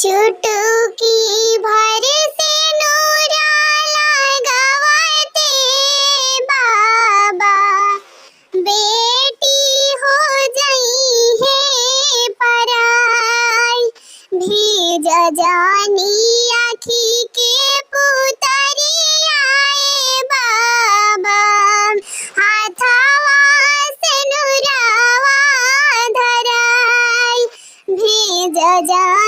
चुटकी भर से नूरा लगावते बाबा, बेटी हो जाई है पराई। भीज जानी आखी के पुतरिया बाबा, हाथवा से नुरावा धराई। भीज जा